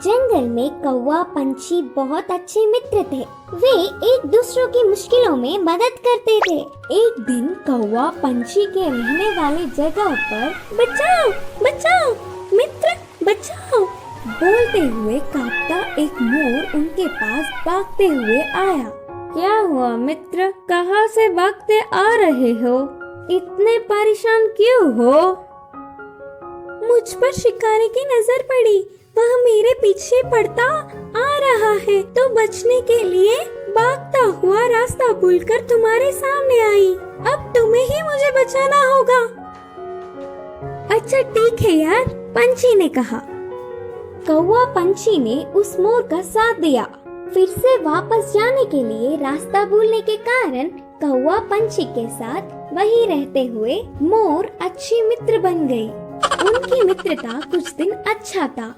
जंगल में कौवा पंछी बहुत अच्छे मित्र थे। वे एक दूसरों की मुश्किलों में मदद करते थे। एक दिन कौवा पंछी के रहने वाली जगह पर बचाओ बचाओ मित्र बचाओ बोलते हुए कांपता एक मोर उनके पास भागते हुए आया। क्या हुआ मित्र, कहाँ से भागते आ रहे हो? इतने परेशान क्यों हो? मुझ पर शिकारी की नजर पड़ी, वह मेरे पीछे पड़ता आ रहा है तो बचने के लिए भागता हुआ रास्ता भूलकर तुम्हारे सामने आई। अब तुम्हें ही मुझे बचाना होगा। अच्छा ठीक है यार, पंछी ने कहा। कौवा पंछी ने उस मोर का साथ दिया। फिर से वापस जाने के लिए रास्ता भूलने के कारण कौवा पंछी के साथ वहीं रहते हुए मोर अच्छी मित्र बन गई। उनकी मित्रता कुछ दिन अच्छा था।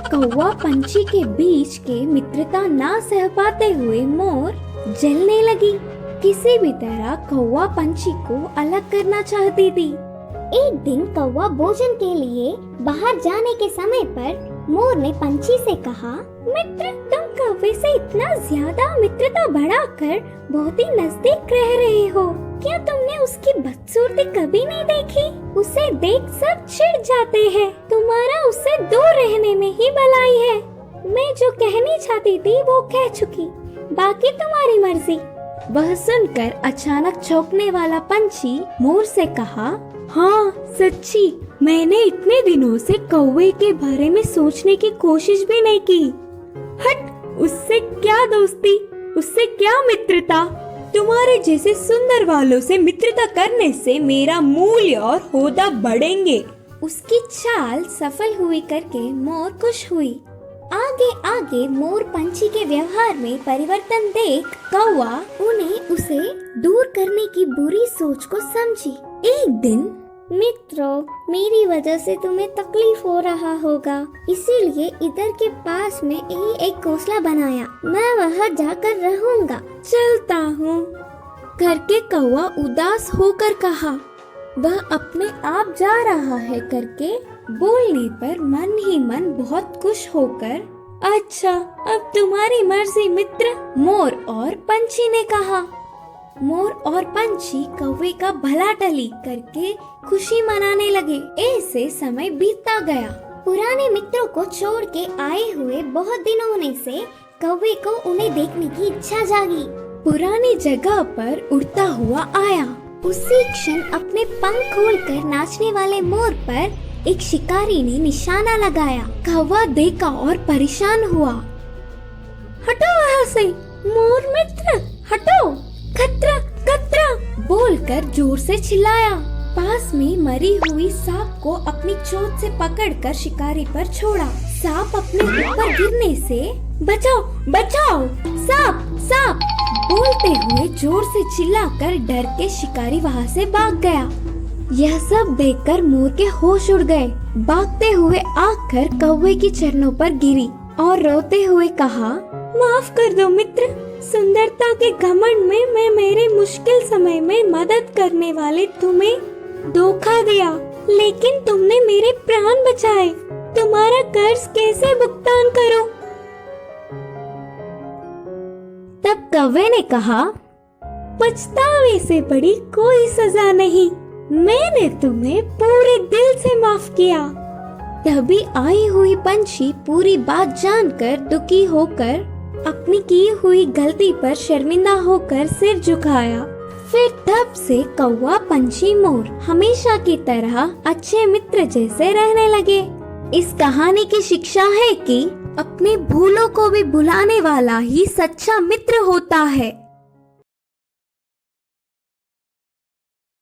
कौवा पंछी के बीच के मित्रता ना सह पाते हुए मोर जलने लगी। किसी भी तरह कौवा पंछी को अलग करना चाहती थी। एक दिन कौवा भोजन के लिए बाहर जाने के समय पर मोर ने पंछी से कहा, मित्र तुम कौवे से इतना ज्यादा मित्रता बढ़ाकर बहुत ही नजदीक रह रहे हो। क्या तुमने उसकी बदसूरती कभी नहीं देखी? उसे देख सब चिढ़ जाते हैं। तुम्हारा उससे दूर रहने में ही भलाई है। मैं जो कहनी चाहती थी वो कह चुकी, बाकी तुम्हारी मर्जी। वह सुनकर अचानक चौंकने वाला पंछी मोर से कहा, हाँ सच्ची, मैंने इतने दिनों से कौवे के बारे में सोचने की कोशिश भी नहीं की। हट, उससे क्या दोस्ती, उससे क्या मित्रता। तुम्हारे जैसे सुंदर वालों से मित्रता करने से मेरा मूल्य और होदा बढ़ेंगे। उसकी चाल सफल हुई करके मोर खुश हुई। आगे आगे मोर पंछी के व्यवहार में परिवर्तन देख कौवा उन्हें उसे दूर करने की बुरी सोच को समझी। एक दिन, मित्रों मेरी वजह से तुम्हें तकलीफ हो रहा होगा, इसीलिए इधर के पास में ही एक घोंसला बनाया। मैं वहाँ जाकर रहूँगा, चलता हूँ करके कौवा उदास होकर कहा। वह अपने आप जा रहा है करके बोलने पर मन ही मन बहुत खुश होकर, अच्छा अब तुम्हारी मर्जी मित्र, मोर और पंछी ने कहा। मोर और पंछी कौवे का भला टली करके खुशी मनाने लगे। ऐसे समय बीतता गया। पुराने मित्रों को छोड़ के आए हुए बहुत दिन होने से कौवे को उन्हें देखने की इच्छा जागी। पुरानी जगह पर उड़ता हुआ आया। उसी क्षण अपने पंख खोलकर नाचने वाले मोर पर एक शिकारी ने निशाना लगाया। कौवा देखा और परेशान हुआ। हटो वहाँ से, मोर मित्र हटो, खतरा खतरा बोलकर जोर से चिल्लाया। पास में मरी हुई सांप को अपनी चोंच से पकड़कर शिकारी पर छोड़ा। सांप अपने ऊपर गिरने से बचाओ बचाओ, सांप सांप बोलते हुए जोर से चिल्लाकर डर के शिकारी वहाँ से भाग गया। यह सब देखकर मोर के होश उड़ गए। भागते हुए आकर कौवे की चरणों पर गिरी और रोते हुए कहा, माफ कर दो मित्र, सुंदरता के घमंड में मैं मेरे मुश्किल समय में मदद करने वाले तुम्हें धोखा दिया, लेकिन तुमने मेरे प्राण बचाए। तुम्हारा कर्ज कैसे भुगतान करूं? तब कौवे ने कहा, पछतावे से बड़ी कोई सजा नहीं, मैंने तुम्हें पूरे दिल से माफ किया। तभी आई हुई पंछी पूरी बात जानकर दुखी होकर अपनी की हुई गलती पर शर्मिंदा होकर सिर झुकाया। फिर तब से कौवा पंछी मोर हमेशा की तरह अच्छे मित्र जैसे रहने लगे। इस कहानी की शिक्षा है कि अपने भूलों को भी भुलाने वाला ही सच्चा मित्र होता है।